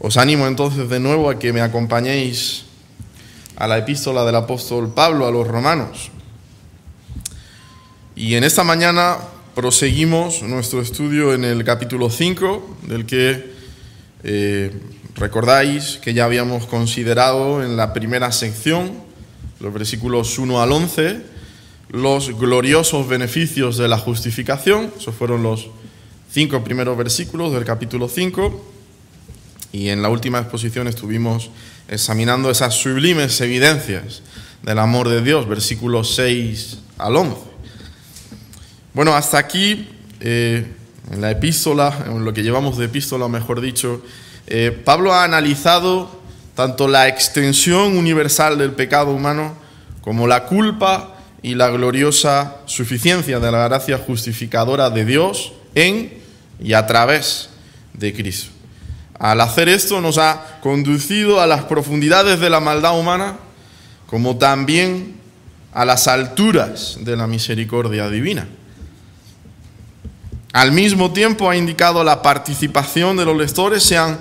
Os animo entonces de nuevo a que me acompañéis a la epístola del apóstol Pablo a los romanos. Y en esta mañana proseguimos nuestro estudio en el capítulo 5, del que recordáis que ya habíamos considerado en la primera sección, los versículos 1 al 11, los gloriosos beneficios de la justificación. Esos fueron los 5 primeros versículos del capítulo 5. Y en la última exposición estuvimos examinando esas sublimes evidencias del amor de Dios, versículos 6 al 11. Bueno, hasta aquí, en la epístola, en lo que llevamos de epístola, mejor dicho, Pablo ha analizado tanto la extensión universal del pecado humano como la culpa y la gloriosa suficiencia de la gracia justificadora de Dios en y a través de Cristo. Al hacer esto nos ha conducido a las profundidades de la maldad humana, como también a las alturas de la misericordia divina. Al mismo tiempo ha indicado la participación de los lectores, sean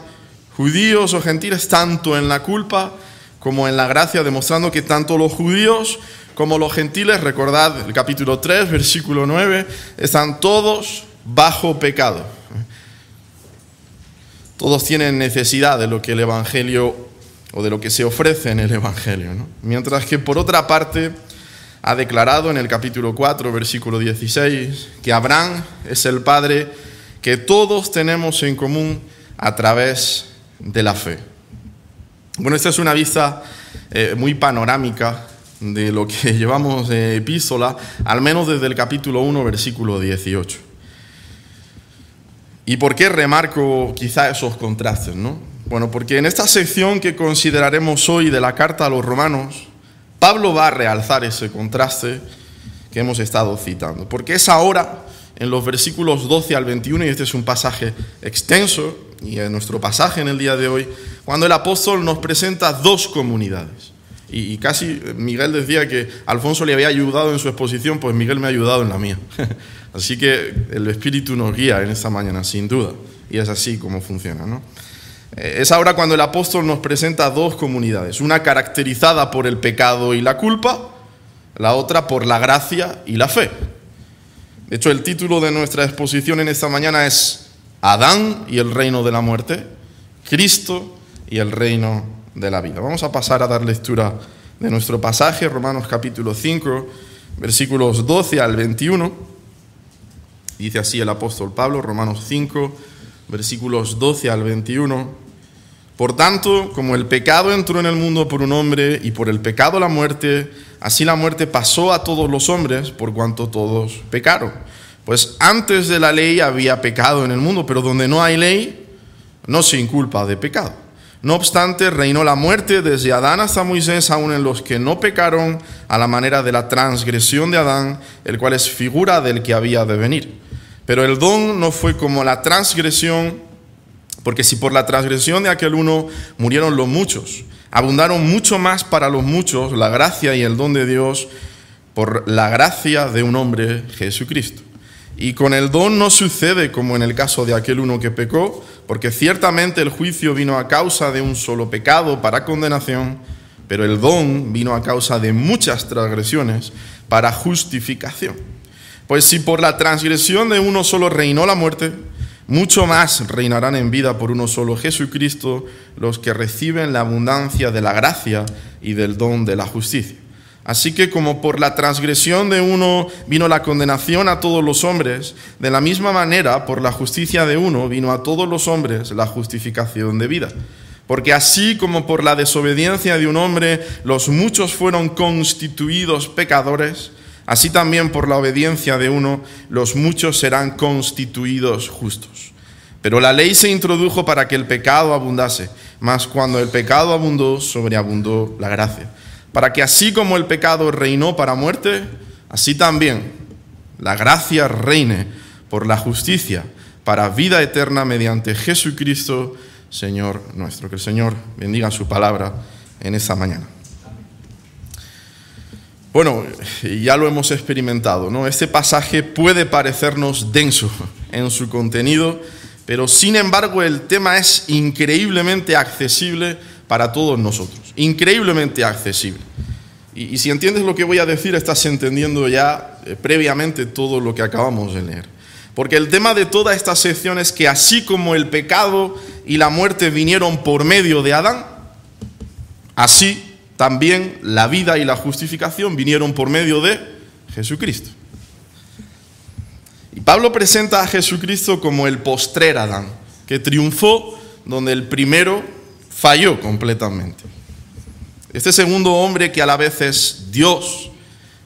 judíos o gentiles, tanto en la culpa como en la gracia, demostrando que tanto los judíos como los gentiles, recordad el capítulo 3, versículo 9, están todos bajo pecado. Todos tienen necesidad de lo que el Evangelio o de lo que se ofrece en el Evangelio, ¿no? Mientras que por otra parte ha declarado en el capítulo 4, versículo 16, que Abraham es el Padre que todos tenemos en común a través de la fe. Bueno, esta es una vista muy panorámica de lo que llevamos de epístola, al menos desde el capítulo 1, versículo 18. ¿Y por qué remarco quizá esos contrastes, no? Bueno, porque en esta sección que consideraremos hoy de la carta a los romanos, Pablo va a realzar ese contraste que hemos estado citando. Porque es ahora, en los versículos 12 al 21, y este es un pasaje extenso, y en nuestro pasaje en el día de hoy, cuando el apóstol nos presenta dos comunidades. Y casi Miguel decía que Alfonso le había ayudado en su exposición, pues Miguel me ha ayudado en la mía. Así que el Espíritu nos guía en esta mañana, sin duda. Y es así como funciona, ¿no? Es ahora cuando el apóstol nos presenta dos comunidades. Una caracterizada por el pecado y la culpa, la otra por la gracia y la fe. De hecho, el título de nuestra exposición en esta mañana es Adán y el reino de la muerte, Cristo y el reino de la vida. Vamos a pasar a dar lectura de nuestro pasaje, Romanos capítulo 5, versículos 12 al 21. Dice así el apóstol Pablo, Romanos 5, versículos 12 al 21. Por tanto, como el pecado entró en el mundo por un hombre y por el pecado la muerte, así la muerte pasó a todos los hombres por cuanto todos pecaron. Pues antes de la ley había pecado en el mundo, pero donde no hay ley, no se inculpa de pecado. No obstante, reinó la muerte desde Adán hasta Moisés, aun en los que no pecaron a la manera de la transgresión de Adán, el cual es figura del que había de venir. Pero el don no fue como la transgresión, porque si por la transgresión de aquel uno murieron los muchos, abundaron mucho más para los muchos la gracia y el don de Dios por la gracia de un hombre, Jesucristo. Y con el don no sucede como en el caso de aquel uno que pecó, porque ciertamente el juicio vino a causa de un solo pecado para condenación, pero el don vino a causa de muchas transgresiones para justificación. Pues si por la transgresión de uno solo reinó la muerte, mucho más reinarán en vida por uno solo, Jesucristo, los que reciben la abundancia de la gracia y del don de la justicia. Así que como por la transgresión de uno vino la condenación a todos los hombres, de la misma manera por la justicia de uno vino a todos los hombres la justificación de vida. Porque así como por la desobediencia de un hombre los muchos fueron constituidos pecadores, así también por la obediencia de uno los muchos serán constituidos justos. Pero la ley se introdujo para que el pecado abundase, mas cuando el pecado abundó, sobreabundó la gracia. Para que así como el pecado reinó para muerte, así también la gracia reine por la justicia para vida eterna mediante Jesucristo, Señor nuestro. Que el Señor bendiga su palabra en esta mañana. Bueno, ya lo hemos experimentado, ¿no? Este pasaje puede parecernos denso en su contenido, pero sin embargo el tema es increíblemente accesible para todos nosotros, increíblemente accesible. Y si entiendes lo que voy a decir, estás entendiendo ya previamente todo lo que acabamos de leer. Porque el tema de toda esta sección es que así como el pecado y la muerte vinieron por medio de Adán, así también la vida y la justificación vinieron por medio de Jesucristo. Y Pablo presenta a Jesucristo como el postrer Adán, que triunfó donde el primero falló completamente. Este segundo hombre, que a la vez es Dios,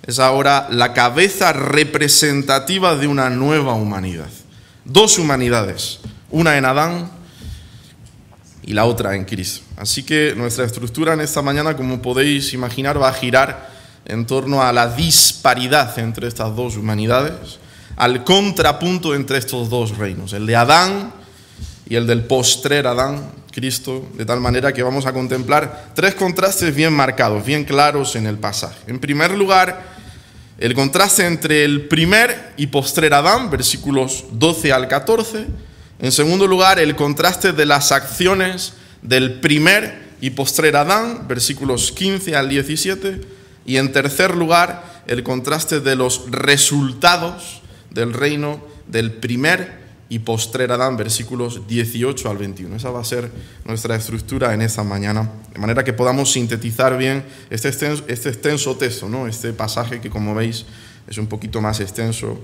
es ahora la cabeza representativa de una nueva humanidad. Dos humanidades, una en Adán y la otra en Cristo. Así que nuestra estructura en esta mañana, como podéis imaginar, va a girar en torno a la disparidad entre estas dos humanidades, al contrapunto entre estos dos reinos, el de Adán y el del postrer Adán, Cristo, de tal manera que vamos a contemplar tres contrastes bien marcados, bien claros en el pasaje. En primer lugar, el contraste entre el primer y postrer Adán, versículos 12 al 14. En segundo lugar, el contraste de las acciones del primer y postrer Adán, versículos 15 al 17. Y en tercer lugar, el contraste de los resultados del reino del primer y postrer Adán, versículos 18 al 21. Esa va a ser nuestra estructura en esta mañana, de manera que podamos sintetizar bien este extenso texto, ¿no? Este pasaje que, como veis, es un poquito más extenso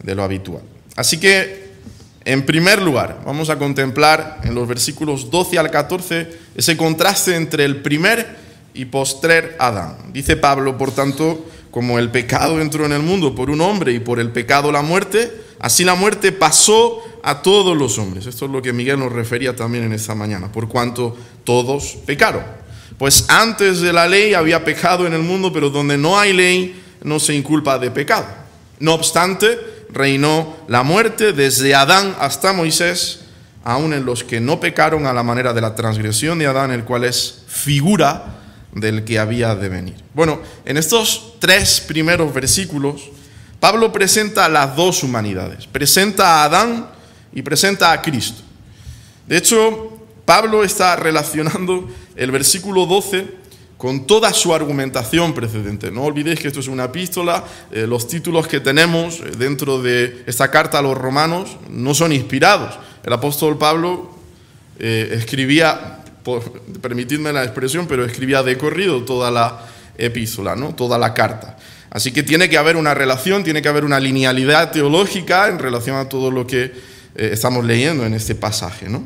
de lo habitual. Así que, en primer lugar, vamos a contemplar en los versículos 12 al 14 ese contraste entre el primer y postrer Adán. Dice Pablo, por tanto, como el pecado entró en el mundo por un hombre y por el pecado la muerte, así la muerte pasó a todos los hombres. Esto es lo que Miguel nos refería también en esta mañana, por cuanto todos pecaron. Pues antes de la ley había pecado en el mundo, pero donde no hay ley no se inculpa de pecado. No obstante, reinó la muerte desde Adán hasta Moisés, aun en los que no pecaron a la manera de la transgresión de Adán, el cual es figura del que había de venir. Bueno, en estos tres primeros versículos, Pablo presenta las dos humanidades, presenta a Adán y presenta a Cristo. De hecho, Pablo está relacionando el versículo 12 con toda su argumentación precedente. No olvidéis que esto es una epístola, los títulos que tenemos dentro de esta carta a los romanos no son inspirados. El apóstol Pablo escribía, permitidme la expresión, pero escribía de corrido toda la epístola, ¿no? Toda la carta. Así que tiene que haber una relación, tiene que haber una linealidad teológica en relación a todo lo que estamos leyendo en este pasaje, ¿no?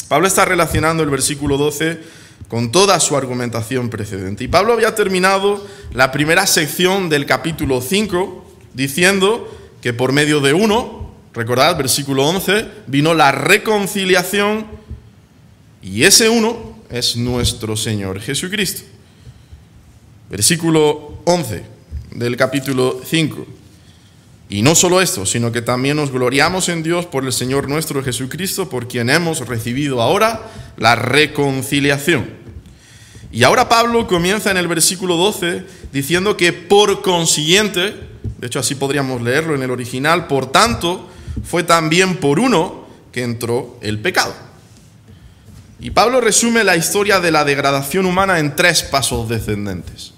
Pablo está relacionando el versículo 12 con toda su argumentación precedente. Y Pablo había terminado la primera sección del capítulo 5 diciendo que por medio de uno, recordad, versículo 11, vino la reconciliación y ese uno es nuestro Señor Jesucristo. Versículo 11 del capítulo 5. Y no solo esto, sino que también nos gloriamos en Dios por el Señor nuestro Jesucristo, por quien hemos recibido ahora la reconciliación. Y ahora Pablo comienza en el versículo 12 diciendo que por consiguiente, de hecho así podríamos leerlo en el original, por tanto, fue también por uno que entró el pecado. Y Pablo resume la historia de la degradación humana en tres pasos descendentes.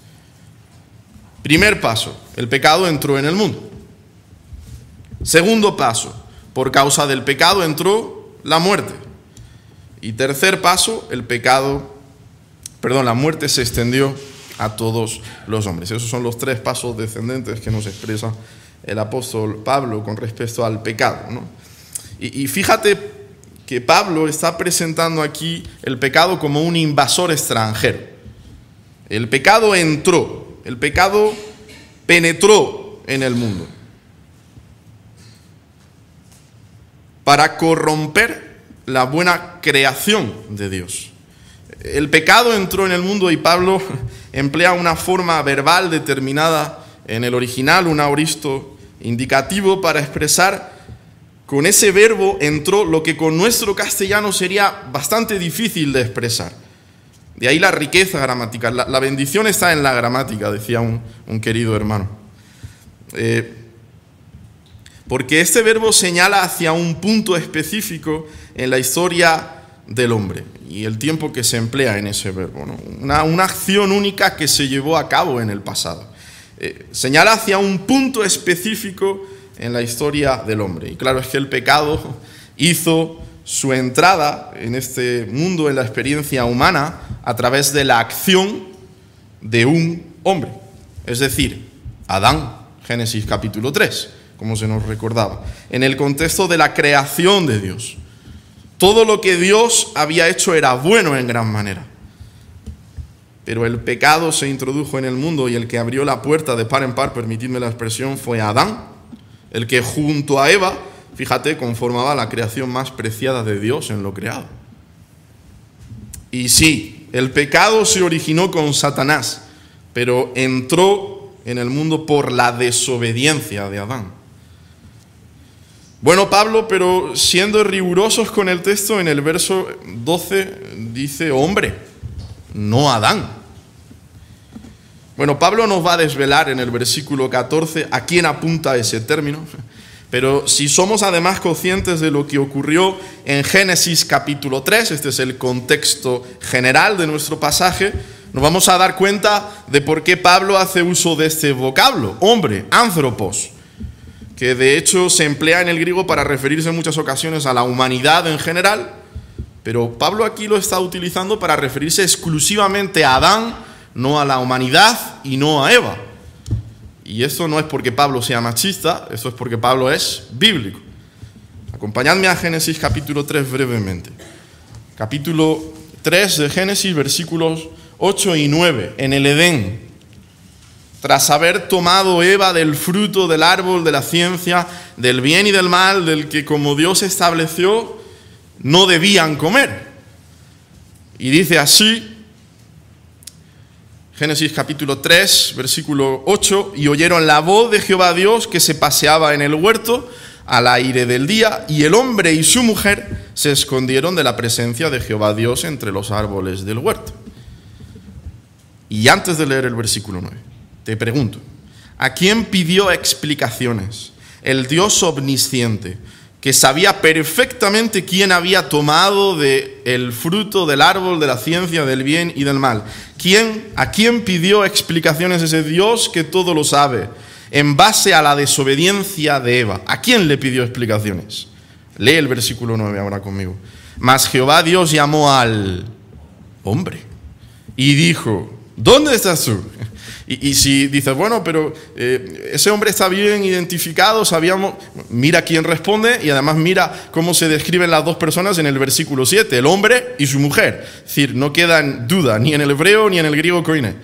Primer paso, el pecado entró en el mundo. Segundo paso, por causa del pecado entró la muerte. Y tercer paso, la muerte se extendió a todos los hombres. Esos son los tres pasos descendentes que nos expresa el apóstol Pablo con respecto al pecado, ¿no? Y fíjate que Pablo está presentando aquí el pecado como un invasor extranjero. El pecado entró. El pecado penetró en el mundo para corromper la buena creación de Dios. El pecado entró en el mundo y Pablo emplea una forma verbal determinada en el original, un aoristo indicativo para expresar con ese verbo entró lo que con nuestro castellano sería bastante difícil de expresar. De ahí la riqueza gramatical. La bendición está en la gramática, decía un querido hermano. porque este verbo señala hacia un punto específico en la historia del hombre y el tiempo que se emplea en ese verbo, ¿no? Una acción única que se llevó a cabo en el pasado. Señala hacia un punto específico en la historia del hombre. Y claro, es que el pecado hizo su entrada en este mundo, en la experiencia humana, a través de la acción de un hombre, es decir, Adán, Génesis capítulo 3, como se nos recordaba, en el contexto de la creación de Dios. Todo lo que Dios había hecho era bueno en gran manera, pero el pecado se introdujo en el mundo y el que abrió la puerta de par en par, permitidme la expresión, fue Adán, el que junto a Eva, fíjate, conformaba la creación más preciada de Dios en lo creado. Y sí, el pecado se originó con Satanás, pero entró en el mundo por la desobediencia de Adán. Bueno, Pablo, pero siendo rigurosos con el texto, en el verso 12 dice hombre, no Adán. Bueno, Pablo nos va a desvelar en el versículo 14 a quién apunta ese término, pero si somos además conscientes de lo que ocurrió en Génesis capítulo 3, este es el contexto general de nuestro pasaje, nos vamos a dar cuenta de por qué Pablo hace uso de este vocablo, hombre, anthropos, que de hecho se emplea en el griego para referirse en muchas ocasiones a la humanidad en general, pero Pablo aquí lo está utilizando para referirse exclusivamente a Adán, no a la humanidad y no a Eva. Y esto no es porque Pablo sea machista, esto es porque Pablo es bíblico. Acompañadme a Génesis capítulo 3 brevemente. Capítulo 3 de Génesis, versículos 8 y 9. En el Edén, tras haber tomado Eva del fruto del árbol de la ciencia, del bien y del mal, del que como Dios estableció, no debían comer. Y dice así, Génesis capítulo 3, versículo 8, y oyeron la voz de Jehová Dios que se paseaba en el huerto al aire del día, y el hombre y su mujer se escondieron de la presencia de Jehová Dios entre los árboles del huerto. Y antes de leer el versículo 9, te pregunto, ¿a quién pidió explicaciones el Dios omnisciente, que sabía perfectamente quién había tomado del fruto del árbol de la ciencia del bien y del mal? ¿A quién pidió explicaciones ese Dios que todo lo sabe en base a la desobediencia de Eva? ¿A quién le pidió explicaciones? Lee el versículo 9 ahora conmigo. Mas Jehová Dios llamó al hombre y dijo, ¿dónde estás tú? Y si dices, bueno, pero ese hombre está bien identificado, sabíamos, mira quién responde y además mira cómo se describen las dos personas en el versículo 7, el hombre y su mujer. Es decir, no queda en duda, ni en el hebreo ni en el griego koine.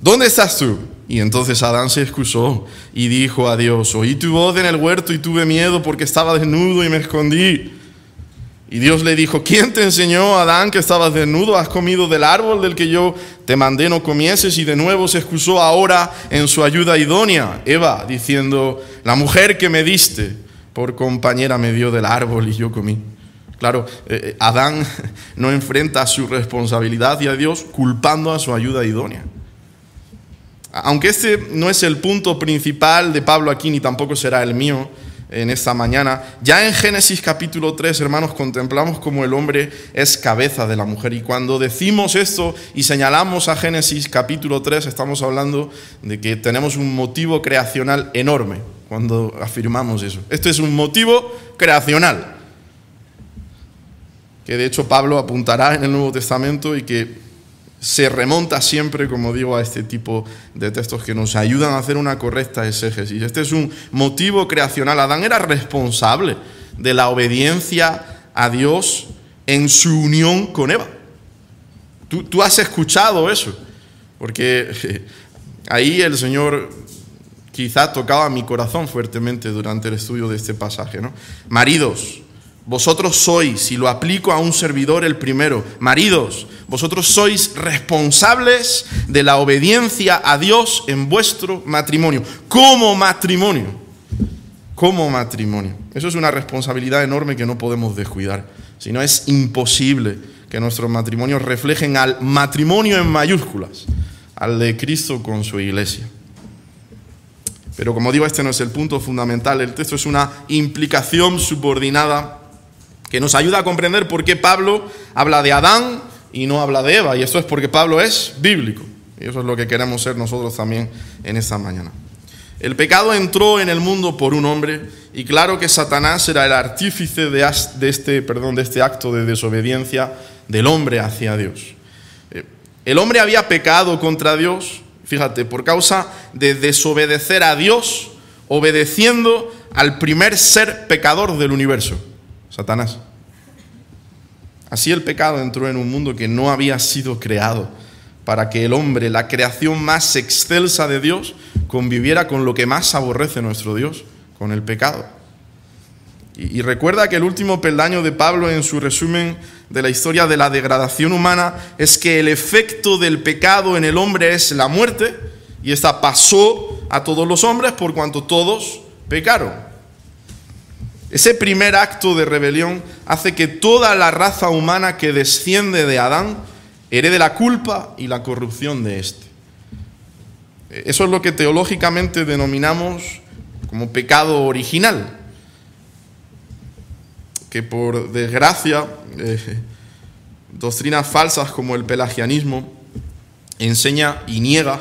¿Dónde estás tú? Y entonces Adán se excusó y dijo a Dios, oí tu voz en el huerto y tuve miedo porque estaba desnudo y me escondí. Y Dios le dijo, ¿quién te enseñó, Adán, que estabas desnudo? ¿Has comido del árbol del que yo te mandé no comieses? Y de nuevo se excusó ahora en su ayuda idónea, Eva, diciendo, la mujer que me diste por compañera me dio del árbol y yo comí. Claro, Adán no enfrenta su responsabilidad hacia Dios culpando a su ayuda idónea. Aunque este no es el punto principal de Pablo aquí, ni tampoco será el mío, en esta mañana, ya en Génesis capítulo 3, hermanos, contemplamos cómo el hombre es cabeza de la mujer, y cuando decimos esto y señalamos a Génesis capítulo 3, estamos hablando de que tenemos un motivo creacional enorme cuando afirmamos eso. Esto es un motivo creacional, que de hecho Pablo apuntará en el Nuevo Testamento y que se remonta siempre, como digo, a este tipo de textos que nos ayudan a hacer una correcta exégesis. Este es un motivo creacional. Adán era responsable de la obediencia a Dios en su unión con Eva. Tú has escuchado eso, porque ahí el Señor quizá tocaba mi corazón fuertemente durante el estudio de este pasaje, ¿no? Maridos, vosotros sois, y lo aplico a un servidor el primero, maridos, vosotros sois responsables de la obediencia a Dios en vuestro matrimonio, como matrimonio, como matrimonio. Eso es una responsabilidad enorme que no podemos descuidar, si no es imposible que nuestros matrimonios reflejen al matrimonio en mayúsculas, al de Cristo con su iglesia. Pero como digo, este no es el punto fundamental. El texto es una implicación subordinada que nos ayuda a comprender por qué Pablo habla de Adán y no habla de Eva. Y esto es porque Pablo es bíblico. Y eso es lo que queremos ser nosotros también en esta mañana. El pecado entró en el mundo por un hombre, y claro que Satanás era el artífice de este acto de desobediencia del hombre hacia Dios. El hombre había pecado contra Dios, fíjate, por causa de desobedecer a Dios, obedeciendo al primer ser pecador del universo, Satanás. Así el pecado entró en un mundo que no había sido creado para que el hombre, la creación más excelsa de Dios, conviviera con lo que más aborrece nuestro Dios, con el pecado. Y recuerda que el último peldaño de Pablo en su resumen de la historia de la degradación humana es que el efecto del pecado en el hombre es la muerte, y esta pasó a todos los hombres por cuanto todos pecaron. Ese primer acto de rebelión hace que toda la raza humana que desciende de Adán herede la culpa y la corrupción de éste. Eso es lo que teológicamente denominamos como pecado original, que por desgracia doctrinas falsas como el pelagianismo enseña y niega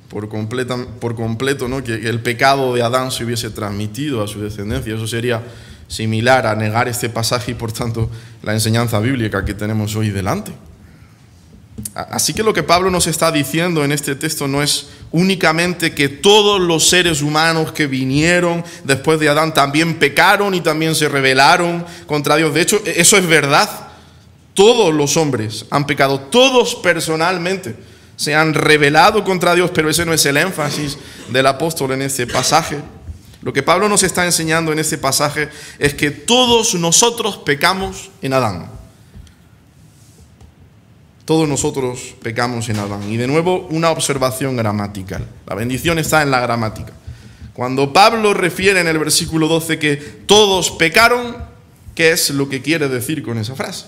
por completo, ¿no?, que el pecado de Adán se hubiese transmitido a su descendencia. Eso sería similar a negar este pasaje y por tanto la enseñanza bíblica que tenemos hoy delante. Así que lo que Pablo nos está diciendo en este texto no es únicamente que todos los seres humanos que vinieron después de Adán también pecaron y también se rebelaron contra Dios. De hecho, eso es verdad. Todos los hombres han pecado, todos personalmente se han rebelado contra Dios, pero ese no es el énfasis del apóstol en este pasaje. Lo que Pablo nos está enseñando en este pasaje es que todos nosotros pecamos en Adán. Todos nosotros pecamos en Adán. Y de nuevo, una observación gramatical. La bendición está en la gramática. Cuando Pablo refiere en el versículo 12 que todos pecaron, ¿qué es lo que quiere decir con esa frase?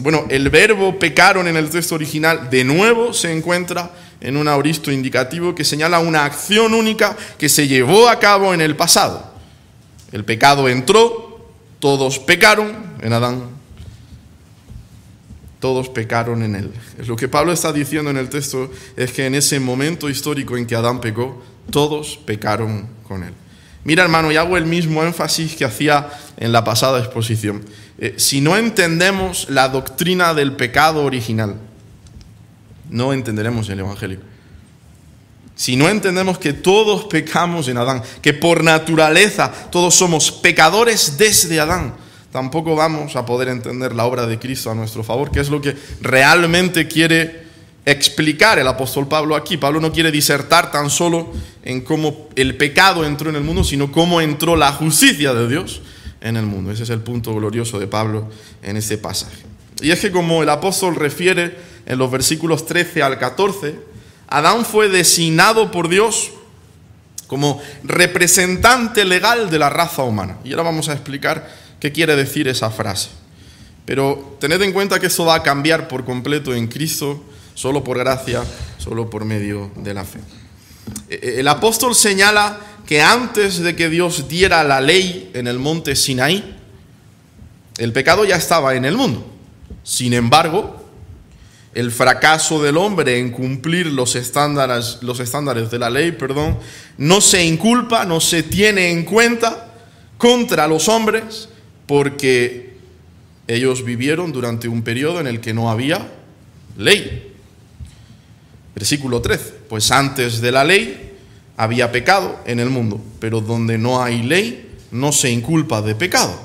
Bueno, el verbo pecaron en el texto original de nuevo se encuentra en un aoristo indicativo que señala una acción única que se llevó a cabo en el pasado. El pecado entró, todos pecaron en Adán. Todos pecaron en él. Lo que Pablo está diciendo en el texto es que en ese momento histórico en que Adán pecó, todos pecaron con él. Mira, hermano, y hago el mismo énfasis que hacía en la pasada exposición. Si no entendemos la doctrina del pecado original, no entenderemos el Evangelio. Si no entendemos que todos pecamos en Adán, que por naturaleza todos somos pecadores desde Adán, tampoco vamos a poder entender la obra de Cristo a nuestro favor, que es lo que realmente quiere explicar el apóstol Pablo aquí. Pablo no quiere disertar tan solo en cómo el pecado entró en el mundo, sino cómo entró la justicia de Dios en el mundo. Ese es el punto glorioso de Pablo en este pasaje. Y es que, como el apóstol refiere en los versículos 13 al 14, Adán fue designado por Dios como representante legal de la raza humana. Y ahora vamos a explicar qué quiere decir esa frase. Pero tened en cuenta que eso va a cambiar por completo en Cristo, solo por gracia, solo por medio de la fe. El apóstol señala que antes de que Dios diera la ley en el monte Sinaí, el pecado ya estaba en el mundo. Sin embargo, el fracaso del hombre en cumplir los estándares de la ley, no se inculpa, no se tiene en cuenta contra los hombres, porque ellos vivieron durante un periodo en el que no había ley. Versículo 13. Pues antes de la ley había pecado en el mundo, pero donde no hay ley no se inculpa de pecado.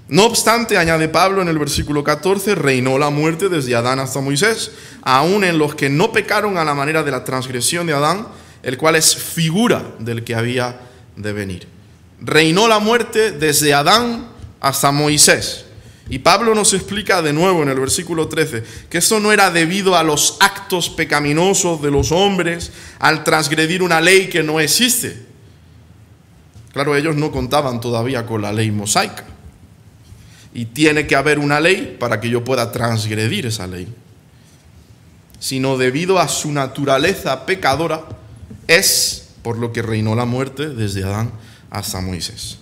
No obstante, añade Pablo en el versículo 14, reinó la muerte desde Adán hasta Moisés, aun en los que no pecaron a la manera de la transgresión de Adán, el cual es figura del que había de venir. Reinó la muerte desde Adán hasta Moisés. Y Pablo nos explica de nuevo en el versículo 13 que esto no era debido a los actos pecaminosos de los hombres al transgredir una ley que no existe. Claro, ellos no contaban todavía con la ley mosaica. Y tiene que haber una ley para que yo pueda transgredir esa ley. Sino debido a su naturaleza pecadora, es por lo que reinó la muerte desde Adán hasta Moisés.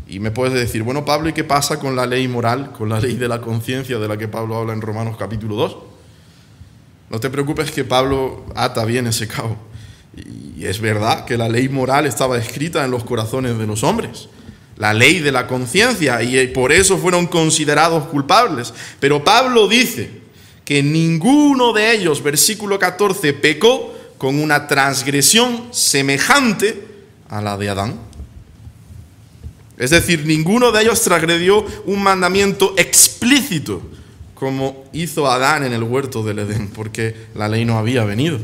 Y me puedes decir, bueno, Pablo, ¿y qué pasa con la ley moral, con la ley de la conciencia de la que Pablo habla en Romanos capítulo 2? No te preocupes, que Pablo ata bien ese cabo. Y es verdad que la ley moral estaba escrita en los corazones de los hombres, la ley de la conciencia, y por eso fueron considerados culpables. Pero Pablo dice que ninguno de ellos, versículo 14, pecó con una transgresión semejante a la de Adán. Es decir, ninguno de ellos transgredió un mandamiento explícito como hizo Adán en el huerto del Edén, porque la ley no había venido.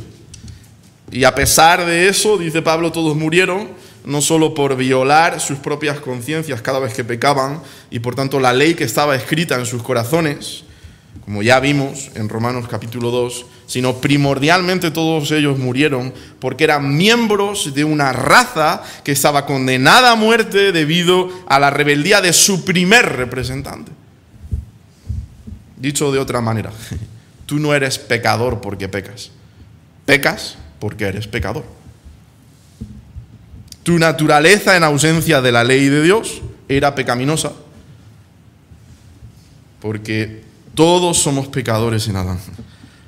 Y a pesar de eso, dice Pablo, todos murieron, no solo por violar sus propias conciencias cada vez que pecaban, y por tanto la ley que estaba escrita en sus corazones, como ya vimos en Romanos capítulo 2, sino primordialmente todos ellos murieron porque eran miembros de una raza que estaba condenada a muerte debido a la rebeldía de su primer representante. Dicho de otra manera, tú no eres pecador porque pecas. Pecas porque eres pecador. Tu naturaleza en ausencia de la ley de Dios era pecaminosa porque todos somos pecadores en Adán.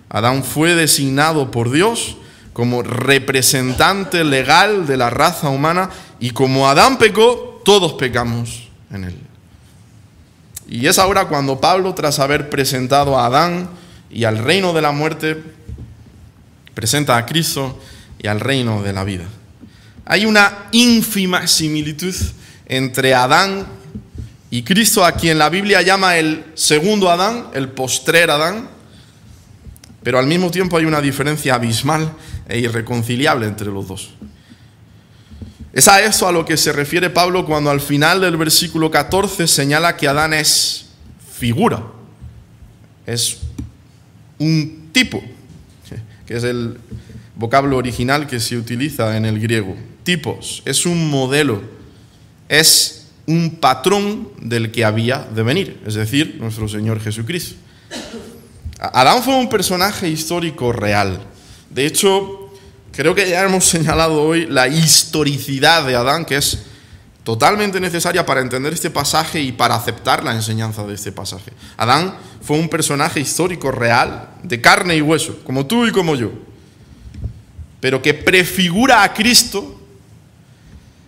Adán fue designado por Dios como representante legal de la raza humana, y como Adán pecó, todos pecamos en él. Y es ahora cuando Pablo, tras haber presentado a Adán y al reino de la muerte, presenta a Cristo y al reino de la vida. Hay una ínfima similitud entre Adán y Cristo, a quien la Biblia llama el segundo Adán, el postrer Adán, pero al mismo tiempo hay una diferencia abismal e irreconciliable entre los dos. Es a eso a lo que se refiere Pablo cuando al final del versículo 14 señala que Adán es figura, es un tipo, que es el vocablo original que se utiliza en el griego. Tipos, es un modelo, es un patrón del que había de venir, es decir, nuestro Señor Jesucristo. Adán fue un personaje histórico real. De hecho, creo que ya hemos señalado hoy la historicidad de Adán, que es totalmente necesaria para entender este pasaje y para aceptar la enseñanza de este pasaje. Adán fue un personaje histórico real, de carne y hueso, como tú y como yo, pero que prefigura a Cristo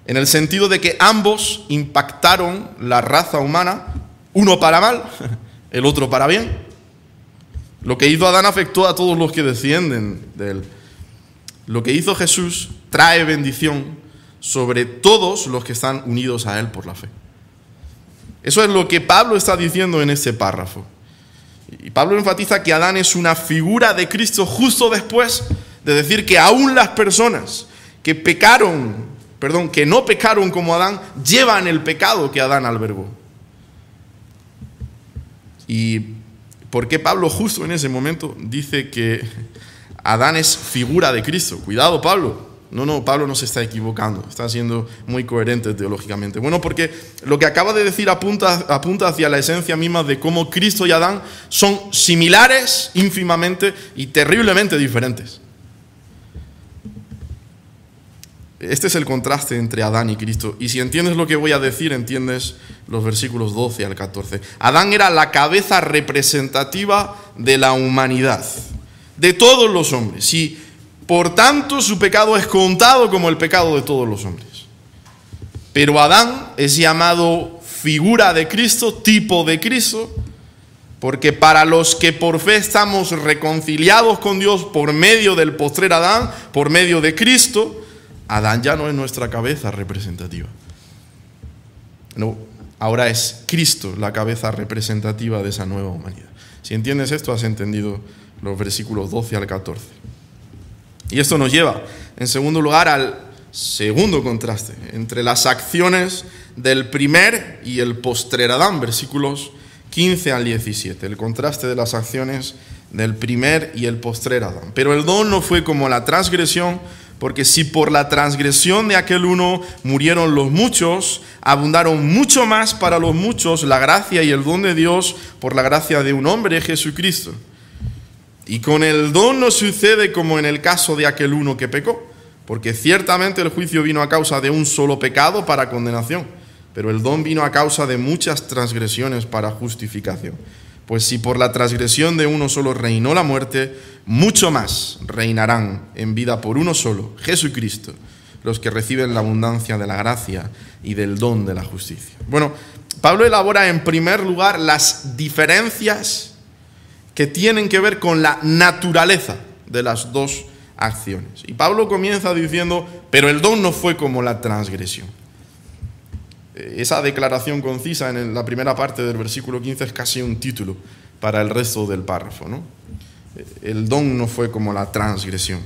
en el sentido de que ambos impactaron la raza humana, uno para mal, el otro para bien. Lo que hizo Adán afectó a todos los que descienden de él. Lo que hizo Jesús trae bendición sobre todos los que están unidos a él por la fe. Eso es lo que Pablo está diciendo en este párrafo. Y Pablo enfatiza que Adán es una figura de Cristo justo después de decir que aún las personas que que no pecaron como Adán, llevan el pecado que Adán albergó. ¿Y por qué Pablo justo en ese momento dice que Adán es figura de Cristo? Cuidado, Pablo. No, Pablo no se está equivocando, está siendo muy coherente teológicamente. Bueno, porque lo que acaba de decir apunta hacia la esencia misma de cómo Cristo y Adán son similares ínfimamente y terriblemente diferentes. Este es el contraste entre Adán y Cristo. Y si entiendes lo que voy a decir, entiendes los versículos 12 al 14. Adán era la cabeza representativa de la humanidad, de todos los hombres. Y por tanto su pecado es contado como el pecado de todos los hombres. Pero Adán es llamado figura de Cristo, tipo de Cristo, porque para los que por fe estamos reconciliados con Dios por medio del postrer Adán, por medio de Cristo, Adán ya no es nuestra cabeza representativa. No, ahora es Cristo la cabeza representativa de esa nueva humanidad. Si entiendes esto, has entendido los versículos 12 al 14. Y esto nos lleva, en segundo lugar, al segundo contraste entre las acciones del primer y el postrer Adán, versículos 15 al 17. El contraste de las acciones del primer y el postrer Adán. Pero el don no fue como la transgresión, porque si por la transgresión de aquel uno murieron los muchos, abundaron mucho más para los muchos la gracia y el don de Dios por la gracia de un hombre, Jesucristo. Y con el don no sucede como en el caso de aquel uno que pecó, Porque ciertamente el juicio vino a causa de un solo pecado para condenación, pero el don vino a causa de muchas transgresiones para justificación. Pues si por la transgresión de uno solo reinó la muerte, mucho más reinarán en vida por uno solo, Jesucristo, los que reciben la abundancia de la gracia y del don de la justicia. Bueno, Pablo elabora en primer lugar las diferencias que tienen que ver con la naturaleza de las dos acciones. Y Pablo comienza diciendo, pero el don no fue como la transgresión. Esa declaración concisa en la primera parte del versículo 15 es casi un título para el resto del párrafo, ¿no? El don no fue como la transgresión.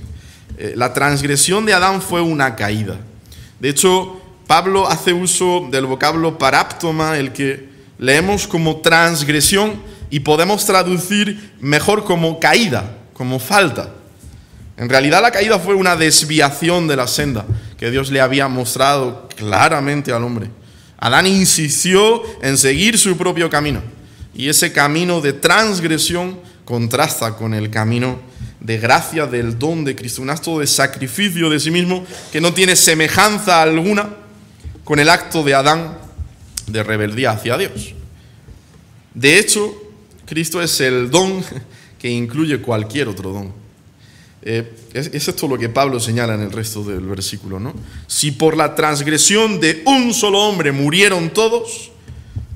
La transgresión de Adán fue una caída. De hecho, Pablo hace uso del vocablo paráptoma, el que leemos como transgresión y podemos traducir mejor como caída, como falta. En realidad la caída fue una desviación de la senda que Dios le había mostrado claramente al hombre. Adán insistió en seguir su propio camino y ese camino de transgresión contrasta con el camino de gracia del don de Cristo, un acto de sacrificio de sí mismo que no tiene semejanza alguna con el acto de Adán de rebeldía hacia Dios. De hecho, Cristo es el don que incluye cualquier otro don. Es esto lo que Pablo señala en el resto del versículo, ¿no? Si por la transgresión de un solo hombre murieron todos,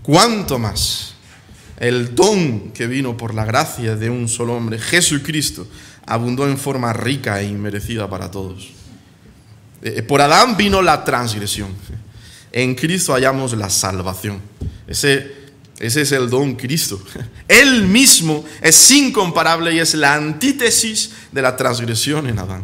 ¿cuánto más el don que vino por la gracia de un solo hombre, Jesucristo, abundó en forma rica e inmerecida para todos? Por Adán vino la transgresión. En Cristo hallamos la salvación. Ese es el don Cristo. Él mismo es incomparable y es la antítesis de la transgresión en Adán.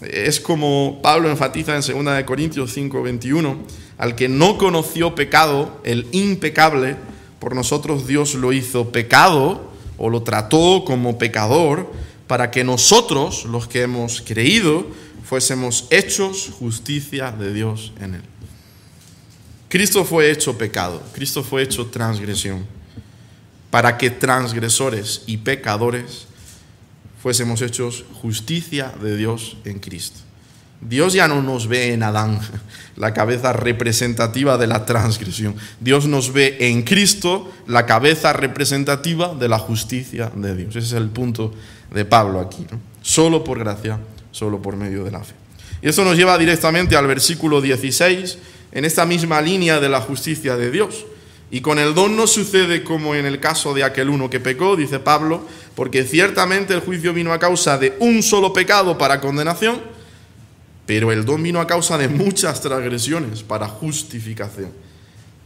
Es como Pablo enfatiza en 2 Corintios 5:21, al que no conoció pecado, el impecable, por nosotros Dios lo hizo pecado o lo trató como pecador para que nosotros, los que hemos creído, fuésemos hechos justicia de Dios en él. Cristo fue hecho pecado, Cristo fue hecho transgresión, para que transgresores y pecadores fuésemos hechos justicia de Dios en Cristo. Dios ya no nos ve en Adán, la cabeza representativa de la transgresión. Dios nos ve en Cristo, la cabeza representativa de la justicia de Dios. Ese es el punto de Pablo aquí, ¿no? Solo por gracia, solo por medio de la fe. Y eso nos lleva directamente al versículo 16, en esta misma línea de la justicia de Dios. Y con el don no sucede como en el caso de aquel uno que pecó, dice Pablo, porque ciertamente el juicio vino a causa de un solo pecado para condenación, pero el don vino a causa de muchas transgresiones para justificación.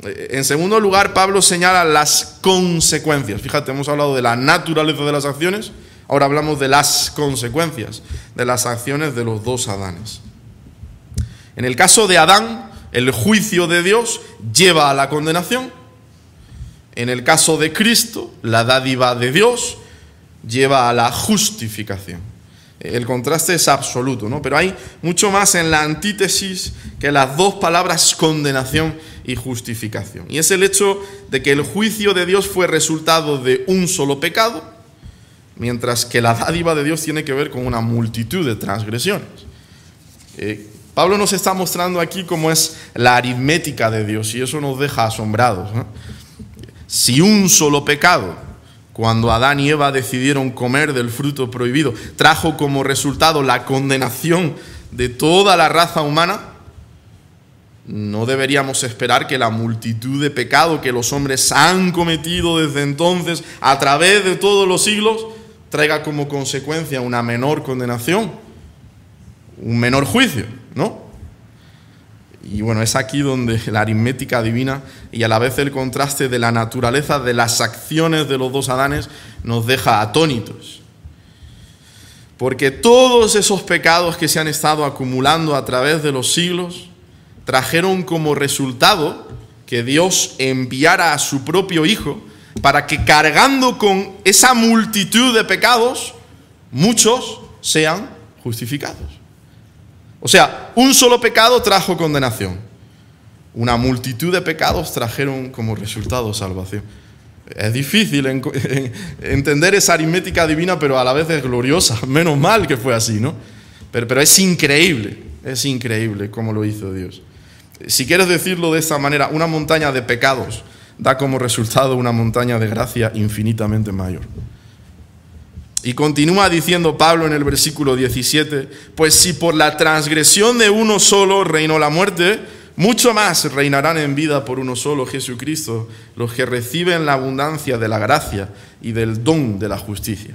En segundo lugar, Pablo señala las consecuencias. Fíjate, hemos hablado de la naturaleza de las acciones, ahora hablamos de las consecuencias de las acciones de los dos Adanes. En el caso de Adán, el juicio de Dios lleva a la condenación. En el caso de Cristo, la dádiva de Dios lleva a la justificación. El contraste es absoluto, ¿no? Pero hay mucho más en la antítesis que las dos palabras condenación y justificación. Y es el hecho de que el juicio de Dios fue resultado de un solo pecado, mientras que la dádiva de Dios tiene que ver con una multitud de transgresiones. Pablo nos está mostrando aquí cómo es la aritmética de Dios y eso nos deja asombrados, ¿no? Si un solo pecado, cuando Adán y Eva decidieron comer del fruto prohibido, trajo como resultado la condenación de toda la raza humana, no deberíamos esperar que la multitud de pecado que los hombres han cometido desde entonces, a través de todos los siglos, traiga como consecuencia una menor condenación, un menor juicio, ¿no? Y bueno, es aquí donde la aritmética divina y a la vez el contraste de la naturaleza de las acciones de los dos Adanes nos deja atónitos. Porque todos esos pecados que se han estado acumulando a través de los siglos trajeron como resultado que Dios enviara a su propio Hijo para que cargando con esa multitud de pecados, muchos sean justificados. O sea, un solo pecado trajo condenación. Una multitud de pecados trajeron como resultado salvación. Es difícil entender esa aritmética divina, pero a la vez es gloriosa. Menos mal que fue así, ¿no? Pero es increíble cómo lo hizo Dios. Si quieres decirlo de esta manera, una montaña de pecados da como resultado una montaña de gracia infinitamente mayor. Y continúa diciendo Pablo en el versículo 17, pues si por la transgresión de uno solo reinó la muerte, mucho más reinarán en vida por uno solo, Jesucristo, los que reciben la abundancia de la gracia y del don de la justicia.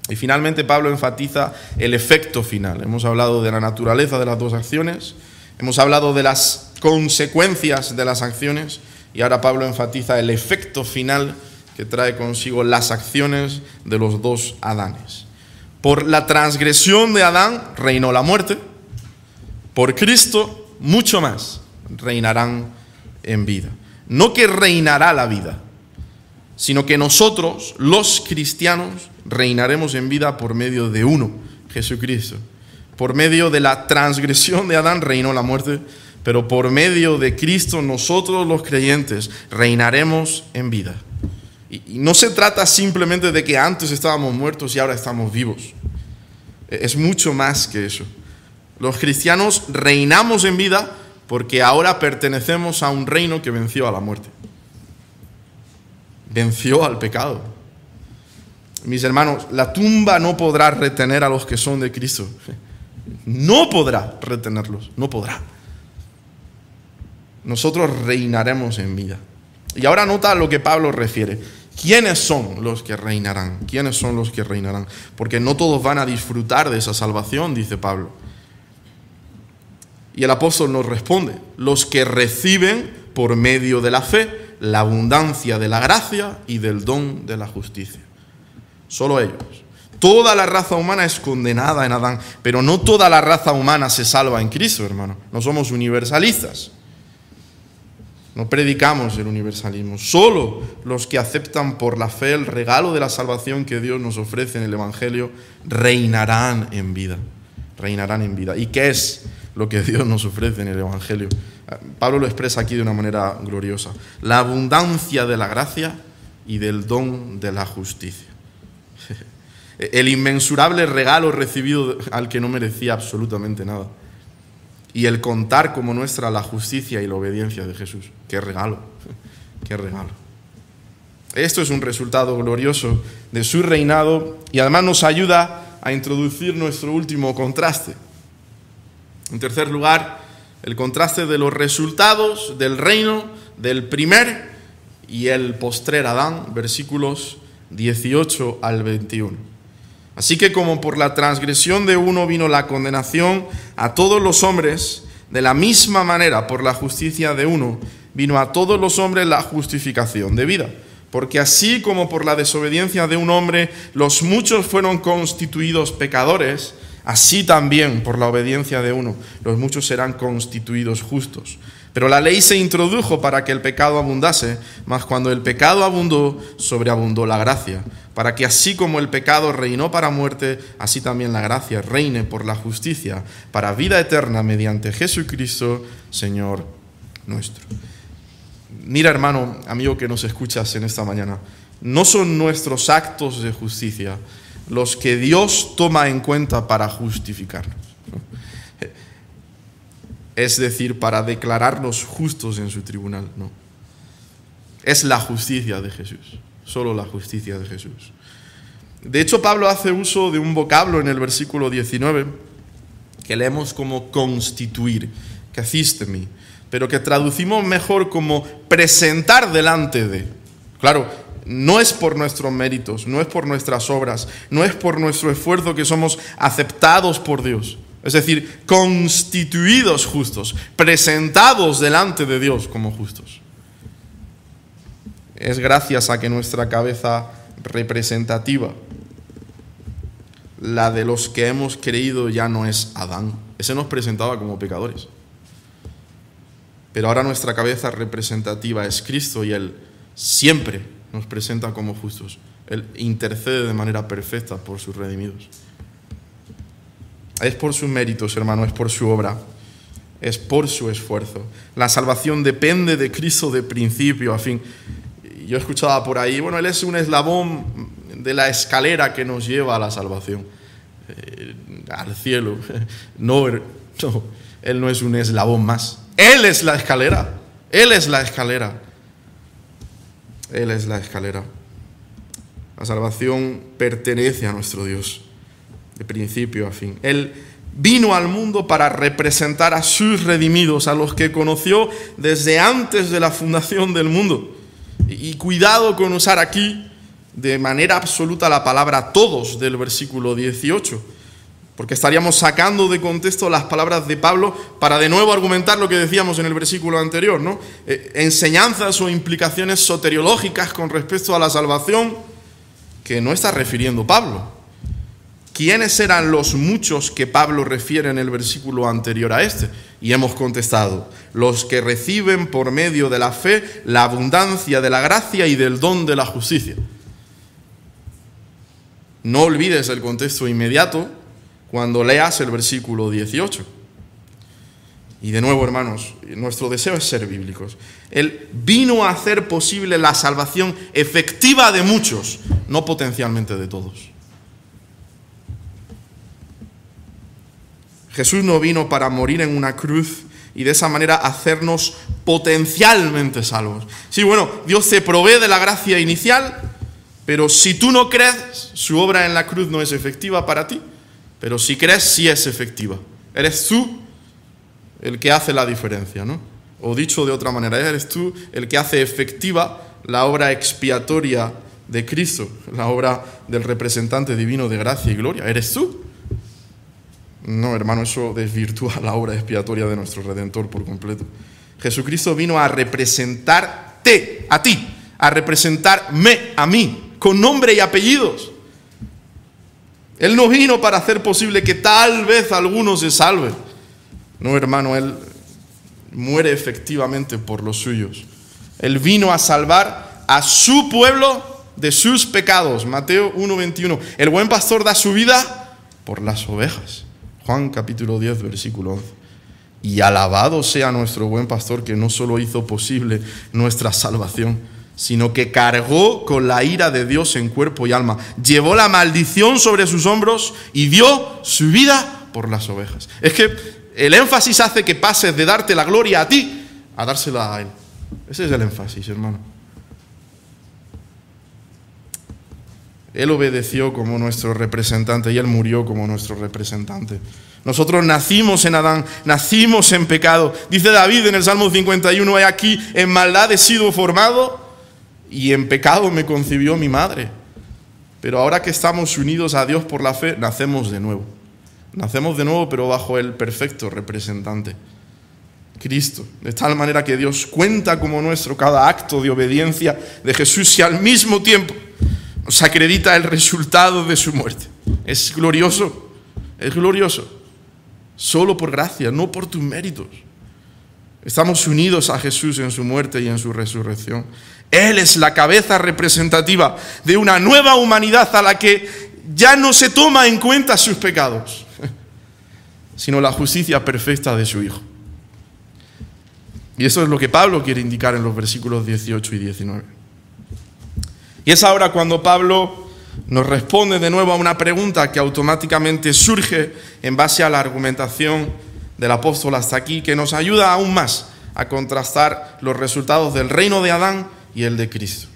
Y finalmente Pablo enfatiza el efecto final. Hemos hablado de la naturaleza de las dos acciones, hemos hablado de las consecuencias de las acciones, y ahora Pablo enfatiza el efecto final que trae consigo las acciones de los dos Adanes. Por la transgresión de Adán reinó la muerte, por Cristo mucho más reinarán en vida. No que reinará la vida, sino que nosotros, los cristianos, reinaremos en vida por medio de uno, Jesucristo. Por medio de la transgresión de Adán reinó la muerte, pero por medio de Cristo nosotros los creyentes reinaremos en vida. Y no se trata simplemente de que antes estábamos muertos y ahora estamos vivos. Es mucho más que eso. Los cristianos reinamos en vida porque ahora pertenecemos a un reino que venció a la muerte. Venció al pecado. Mis hermanos, la tumba no podrá retener a los que son de Cristo. No podrá retenerlos, no podrá. Nosotros reinaremos en vida. Y ahora nota lo que Pablo refiere. ¿Quiénes son los que reinarán? ¿Quiénes son los que reinarán? Porque no todos van a disfrutar de esa salvación, dice Pablo. Y el apóstol nos responde: los que reciben por medio de la fe la abundancia de la gracia y del don de la justicia. Solo ellos. Toda la raza humana es condenada en Adán, pero no toda la raza humana se salva en Cristo, hermano. No somos universalistas. No predicamos el universalismo. Solo los que aceptan por la fe el regalo de la salvación que Dios nos ofrece en el Evangelio reinarán en vida. Reinarán en vida. ¿Y qué es lo que Dios nos ofrece en el Evangelio? Pablo lo expresa aquí de una manera gloriosa. La abundancia de la gracia y del don de la justicia. El inmensurable regalo recibido al que no merecía absolutamente nada. Y el contar como nuestra la justicia y la obediencia de Jesús. ¡Qué regalo! ¡Qué regalo! Esto es un resultado glorioso de su reinado y además nos ayuda a introducir nuestro último contraste. En tercer lugar, el contraste de los resultados del reino del primer y el postrer Adán, versículos 18 al 21. Así que como por la transgresión de uno vino la condenación a todos los hombres, de la misma manera por la justicia de uno vino a todos los hombres la justificación de vida. Porque así como por la desobediencia de un hombre los muchos fueron constituidos pecadores, así también por la obediencia de uno los muchos serán constituidos justos. Pero la ley se introdujo para que el pecado abundase, mas cuando el pecado abundó, sobreabundó la gracia, para que así como el pecado reinó para muerte, así también la gracia reine por la justicia, para vida eterna mediante Jesucristo, Señor nuestro. Mira, hermano, amigo que nos escuchas en esta mañana, no son nuestros actos de justicia los que Dios toma en cuenta para justificarnos. Es decir, para declararnos justos en su tribunal, no. Es la justicia de Jesús, solo la justicia de Jesús. De hecho, Pablo hace uso de un vocablo en el versículo 19 que leemos como constituir, kathistemi, pero que traducimos mejor como presentar delante de. Claro, no es por nuestros méritos, no es por nuestras obras, no es por nuestro esfuerzo que somos aceptados por Dios. Es decir, constituidos justos, presentados delante de Dios como justos. Es gracias a que nuestra cabeza representativa, la de los que hemos creído, ya no es Adán. Ese nos presentaba como pecadores. Pero ahora nuestra cabeza representativa es Cristo y Él siempre nos presenta como justos. Él intercede de manera perfecta por sus redimidos. Es por sus méritos, hermano, es por su obra, es por su esfuerzo. La salvación depende de Cristo de principio a fin. Yo escuchaba por ahí, bueno, Él es un eslabón de la escalera que nos lleva a la salvación. al cielo. No, Él no es un eslabón más. Él es la escalera. Él es la escalera. Él es la escalera. La salvación pertenece a nuestro Dios, de principio a fin. Él vino al mundo para representar a sus redimidos, a los que conoció desde antes de la fundación del mundo. Y cuidado con usar aquí de manera absoluta la palabra todos del versículo 18, porque estaríamos sacando de contexto las palabras de Pablo para de nuevo argumentar lo que decíamos en el versículo anterior, ¿no? Enseñanzas o implicaciones soteriológicas con respecto a la salvación que no está refiriendo Pablo. ¿Quiénes eran los muchos que Pablo refiere en el versículo anterior a este? Y hemos contestado: los que reciben por medio de la fe la abundancia de la gracia y del don de la justicia. No olvides el contexto inmediato cuando leas el versículo 18. Y de nuevo, hermanos, nuestro deseo es ser bíblicos. Él vino a hacer posible la salvación efectiva de muchos, no potencialmente de todos. Jesús no vino para morir en una cruz y de esa manera hacernos potencialmente salvos. Sí, bueno, Dios te provee de la gracia inicial, pero si tú no crees, su obra en la cruz no es efectiva para ti. Pero si crees, sí es efectiva. Eres tú el que hace la diferencia, ¿no? O dicho de otra manera, eres tú el que hace efectiva la obra expiatoria de Cristo, la obra del representante divino de gracia y gloria. ¿Eres tú? No, hermano, eso desvirtúa la obra expiatoria de nuestro Redentor por completo. Jesucristo vino a representarte a ti, a representarme a mí, con nombre y apellidos. Él no vino para hacer posible que tal vez alguno se salve. No, hermano, Él muere efectivamente por los suyos. Él vino a salvar a su pueblo de sus pecados. Mateo 1:21. El buen pastor da su vida por las ovejas. Juan capítulo 10, versículo 11. Y alabado sea nuestro buen pastor, que no solo hizo posible nuestra salvación, sino que cargó con la ira de Dios en cuerpo y alma. Llevó la maldición sobre sus hombros y dio su vida por las ovejas. Es que el énfasis hace que pases de darte la gloria a ti a dársela a Él. Ese es el énfasis, hermano. Él obedeció como nuestro representante y Él murió como nuestro representante. Nosotros nacimos en Adán, nacimos en pecado. Dice David en el Salmo 51, he aquí, en maldad he sido formado y en pecado me concibió mi madre. Pero ahora que estamos unidos a Dios por la fe, nacemos de nuevo. Nacemos de nuevo, pero bajo el perfecto representante, Cristo. De tal manera que Dios cuenta como nuestro cada acto de obediencia de Jesús y al mismo tiempo nos acredita el resultado de su muerte. Es glorioso, es glorioso. Solo por gracia, no por tus méritos. Estamos unidos a Jesús en su muerte y en su resurrección. Él es la cabeza representativa de una nueva humanidad a la que ya no se toma en cuenta sus pecados, sino la justicia perfecta de su Hijo. Y eso es lo que Pablo quiere indicar en los versículos 18 y 19. Y es ahora cuando Pablo nos responde de nuevo a una pregunta que automáticamente surge en base a la argumentación del apóstol hasta aquí, que nos ayuda aún más a contrastar los resultados del reino de Adán y el de Cristo.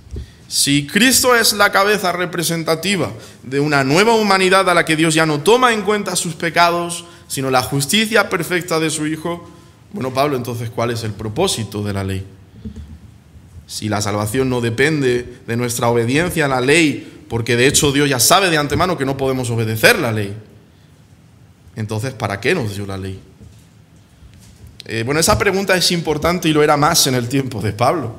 Si Cristo es la cabeza representativa de una nueva humanidad a la que Dios ya no toma en cuenta sus pecados, sino la justicia perfecta de su Hijo, bueno, Pablo, entonces, ¿cuál es el propósito de la ley? Si la salvación no depende de nuestra obediencia a la ley, porque de hecho Dios ya sabe de antemano que no podemos obedecer la ley, entonces, ¿para qué nos dio la ley? Bueno, esa pregunta es importante y lo era más en el tiempo de Pablo,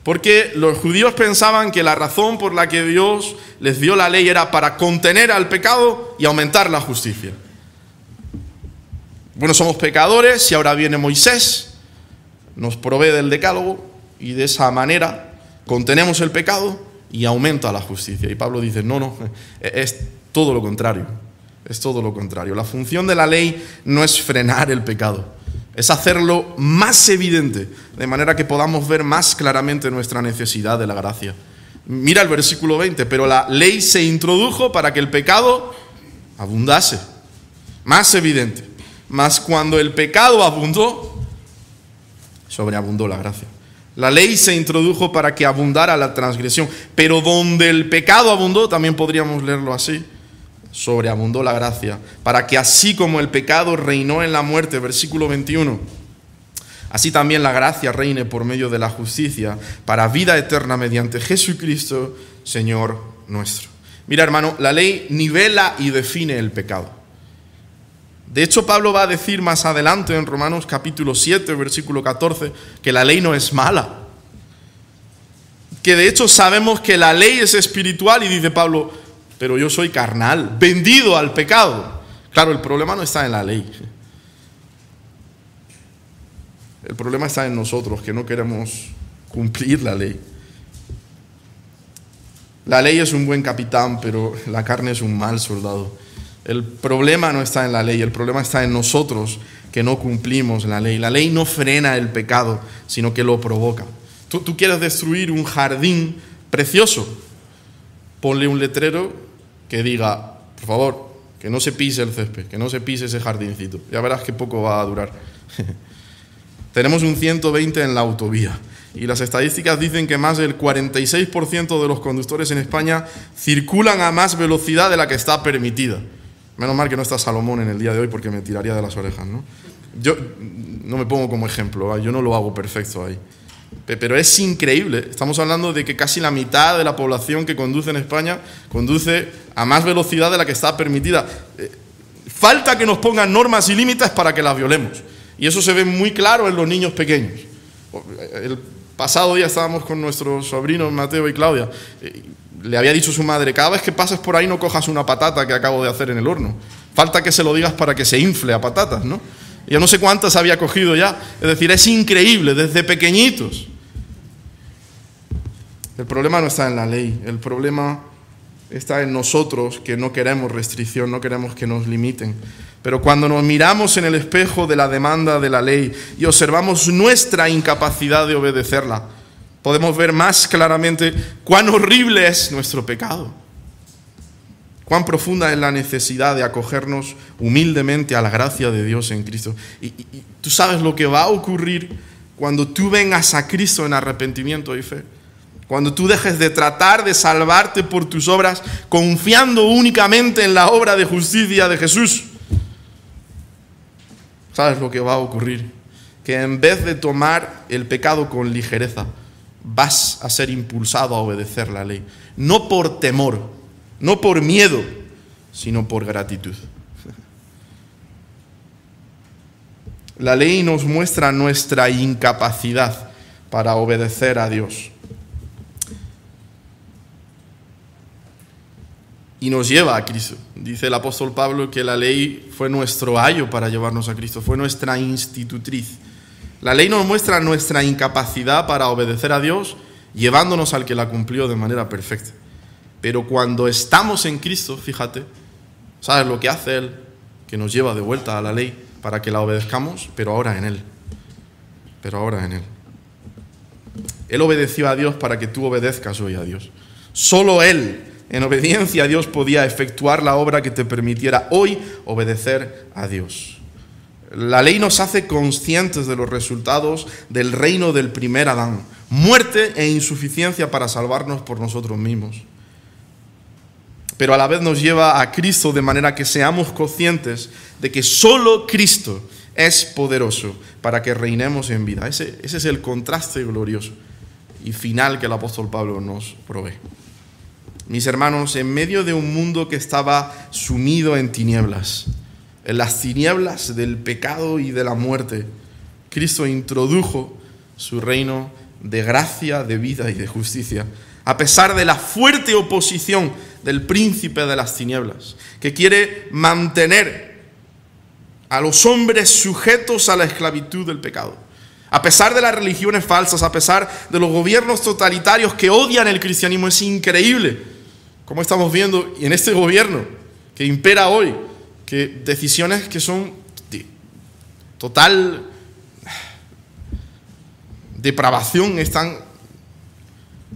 porque los judíos pensaban que la razón por la que Dios les dio la ley era para contener al pecado y aumentar la justicia. Bueno, somos pecadores y ahora viene Moisés, nos provee del decálogo y de esa manera contenemos el pecado y aumenta la justicia. Y Pablo dice, no, es todo lo contrario, es todo lo contrario. La función de la ley no es frenar el pecado, es hacerlo más evidente, de manera que podamos ver más claramente nuestra necesidad de la gracia. Mira el versículo 20, pero la ley se introdujo para que el pecado abundase. más evidente. Mas cuando el pecado abundó, sobreabundó la gracia. La ley se introdujo para que abundara la transgresión, pero donde el pecado abundó, también podríamos leerlo así, sobreabundó la gracia, para que así como el pecado reinó en la muerte, versículo 21, así también la gracia reine por medio de la justicia para vida eterna mediante Jesucristo, Señor nuestro. Mira, hermano, la ley nivela y define el pecado. De hecho, Pablo va a decir más adelante en Romanos capítulo 7, versículo 14, que la ley no es mala. Que de hecho sabemos que la ley es espiritual y dice Pablo, pero yo soy carnal, vendido al pecado. Claro, el problema no está en la ley. El problema está en nosotros, que no queremos cumplir la ley. La ley es un buen capitán, pero la carne es un mal soldado. El problema no está en la ley, el problema está en nosotros que no cumplimos la ley. La ley no frena el pecado, sino que lo provoca. Tú quieres destruir un jardín precioso, ponle un letrero que diga, por favor, que no se pise el césped, que no se pise ese jardincito. Ya verás que poco va a durar. Tenemos un 120 en la autovía y las estadísticas dicen que más del 46% de los conductores en España circulan a más velocidad de la que está permitida. Menos mal que no está Salomón en el día de hoy porque me tiraría de las orejas, ¿no? Yo no me pongo como ejemplo, yo no lo hago perfecto ahí. Pero es increíble, estamos hablando de que casi la mitad de la población que conduce en España conduce a más velocidad de la que está permitida. Falta que nos pongan normas y límites para que las violemos. Y eso se ve muy claro en los niños pequeños. El pasado día estábamos con nuestros sobrinos Mateo y Claudia. Le había dicho su madre, cada vez que pases por ahí no cojas una patata que acabo de hacer en el horno. Falta que se lo digas para que se infle a patatas, ¿no? Yo no sé cuántas había cogido ya. Es decir, es increíble, desde pequeñitos. El problema no está en la ley, el problema está en nosotros que no queremos restricción, no queremos que nos limiten. Pero cuando nos miramos en el espejo de la demanda de la ley y observamos nuestra incapacidad de obedecerla, podemos ver más claramente cuán horrible es nuestro pecado, cuán profunda es la necesidad de acogernos humildemente a la gracia de Dios en Cristo. Y tú sabes lo que va a ocurrir cuando tú vengas a Cristo en arrepentimiento y fe. Cuando tú dejes de tratar de salvarte por tus obras, confiando únicamente en la obra de justicia de Jesús. ¿Sabes lo que va a ocurrir? Que en vez de tomar el pecado con ligereza, vas a ser impulsado a obedecer la ley. No por temor, no por miedo, sino por gratitud. La ley nos muestra nuestra incapacidad para obedecer a Dios. Y nos lleva a Cristo. Dice el apóstol Pablo que la ley fue nuestro ayo para llevarnos a Cristo, fue nuestra institutriz. La ley nos muestra nuestra incapacidad para obedecer a Dios, llevándonos al que la cumplió de manera perfecta. Pero cuando estamos en Cristo, fíjate, ¿sabes lo que hace Él? Que nos lleva de vuelta a la ley para que la obedezcamos, pero ahora en Él. Pero ahora en Él. Él obedeció a Dios para que tú obedezcas hoy a Dios. Solo Él, en obediencia a Dios, podía efectuar la obra que te permitiera hoy obedecer a Dios. La ley nos hace conscientes de los resultados del reino del primer Adán, muerte e insuficiencia para salvarnos por nosotros mismos. Pero a la vez nos lleva a Cristo de manera que seamos conscientes de que solo Cristo es poderoso para que reinemos en vida. Ese es el contraste glorioso y final que el apóstol Pablo nos provee. Mis hermanos, en medio de un mundo que estaba sumido en tinieblas, en las tinieblas del pecado y de la muerte, Cristo introdujo su reino de gracia, de vida y de justicia, a pesar de la fuerte oposición del príncipe de las tinieblas, que quiere mantener a los hombres sujetos a la esclavitud del pecado. A pesar de las religiones falsas, a pesar de los gobiernos totalitarios que odian el cristianismo, es increíble como estamos viendo en este gobierno que impera hoy, que decisiones que son de total depravación están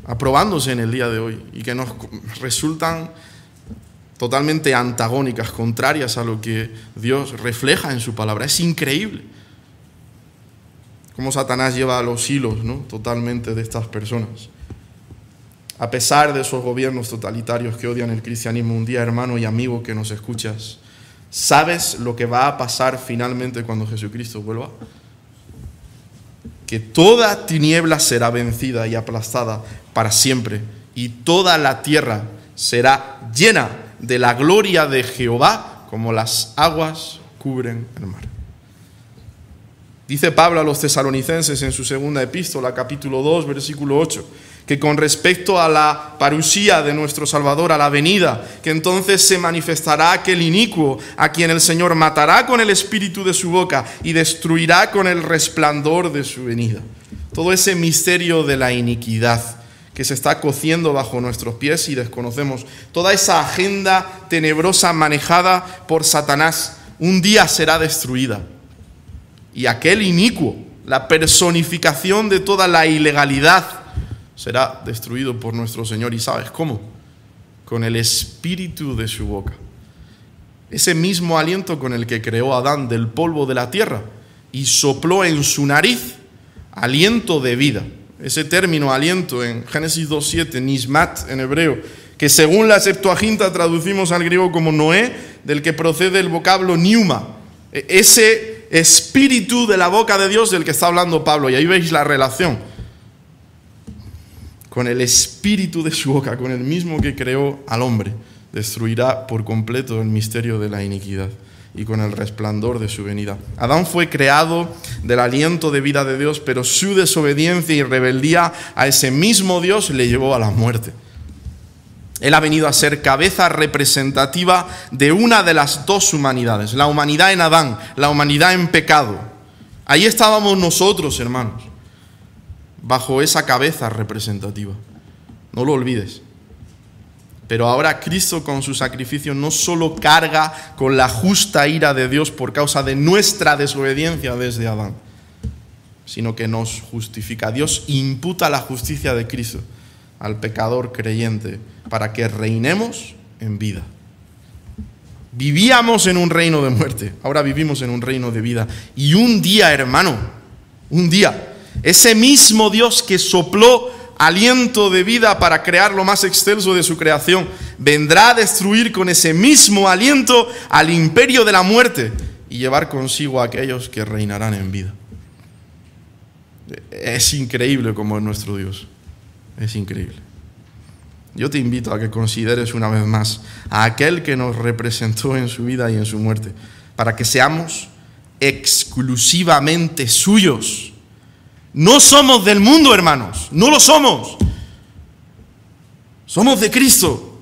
aprobándose en el día de hoy y que nos resultan totalmente antagónicas, contrarias a lo que Dios refleja en su palabra. Es increíble cómo Satanás lleva los hilos, ¿no?, totalmente de estas personas. A pesar de esos gobiernos totalitarios que odian el cristianismo, un día, hermano y amigo que nos escuchas, ¿sabes lo que va a pasar finalmente cuando Jesucristo vuelva? Que toda tiniebla será vencida y aplastada para siempre, y toda la tierra será llena de la gloria de Jehová, como las aguas cubren el mar. Dice Pablo a los tesalonicenses en su segunda epístola, capítulo 2, versículo 8, que con respecto a la parusía de nuestro Salvador, a la venida, que entonces se manifestará aquel inicuo, a quien el Señor matará con el espíritu de su boca y destruirá con el resplandor de su venida. Todo ese misterio de la iniquidad que se está cociendo bajo nuestros pies y desconocemos, toda esa agenda tenebrosa manejada por Satanás, un día será destruida. Y aquel inicuo, la personificación de toda la ilegalidad, será destruido por nuestro Señor. ¿Y sabes cómo? Con el espíritu de su boca. Ese mismo aliento con el que creó a Adán del polvo de la tierra y sopló en su nariz aliento de vida. Ese término aliento en Génesis 2:7, nismat en hebreo, que según la Septuaginta traducimos al griego como Noé, del que procede el vocablo pneuma. Ese espíritu de la boca de Dios del que está hablando Pablo. Y ahí veis la relación. Con el espíritu de su boca, con el mismo que creó al hombre, destruirá por completo el misterio de la iniquidad y con el resplandor de su venida. Adán fue creado del aliento de vida de Dios, pero su desobediencia y rebeldía a ese mismo Dios le llevó a la muerte. Él ha venido a ser cabeza representativa de una de las dos humanidades, la humanidad en Adán, la humanidad en pecado. Ahí estábamos nosotros, hermanos, bajo esa cabeza representativa. No lo olvides. Pero ahora Cristo con su sacrificio no solo carga con la justa ira de Dios por causa de nuestra desobediencia desde Adán, sino que nos justifica. Dios imputa la justicia de Cristo al pecador creyente para que reinemos en vida. Vivíamos en un reino de muerte, ahora vivimos en un reino de vida. Y un día, hermano, un día, ese mismo Dios que sopló aliento de vida para crear lo más excelso de su creación, vendrá a destruir con ese mismo aliento al imperio de la muerte y llevar consigo a aquellos que reinarán en vida. Es increíble como es nuestro Dios. Es increíble. Yo te invito a que consideres una vez más a aquel que nos representó en su vida y en su muerte, para que seamos exclusivamente suyos. No somos del mundo, hermanos, no lo somos. Somos de Cristo.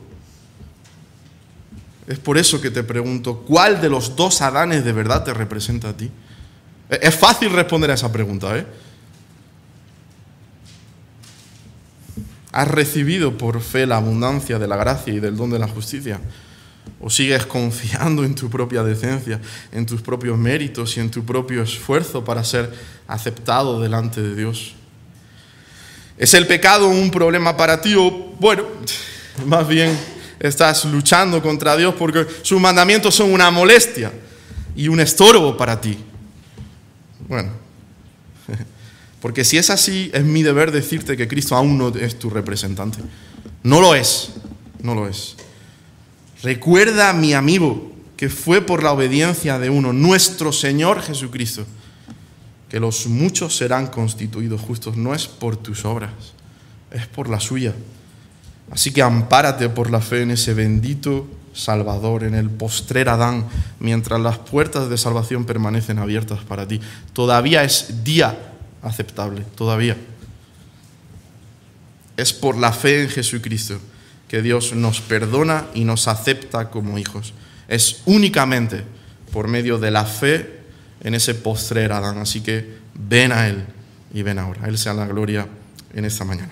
Es por eso que te pregunto, ¿cuál de los dos Adanes de verdad te representa a ti? Es fácil responder a esa pregunta, ¿eh? ¿Has recibido por fe la abundancia de la gracia y del don de la justicia? ¿O sigues confiando en tu propia decencia, en tus propios méritos y en tu propio esfuerzo para ser aceptado delante de Dios? ¿Es el pecado un problema para ti o, bueno, más bien estás luchando contra Dios porque sus mandamientos son una molestia y un estorbo para ti? Bueno, porque si es así, es mi deber decirte que Cristo aún no es tu representante. No lo es, no lo es. Recuerda, mi amigo, que fue por la obediencia de uno, nuestro Señor Jesucristo, que los muchos serán constituidos justos. No es por tus obras, es por la suya. Así que ampárate por la fe en ese bendito Salvador, en el postrer Adán, mientras las puertas de salvación permanecen abiertas para ti. Todavía es día aceptable, todavía. Es por la fe en Jesucristo que Dios nos perdona y nos acepta como hijos. Es únicamente por medio de la fe en ese postrer Adán. Así que ven a Él y ven ahora. A Él sea la gloria en esta mañana.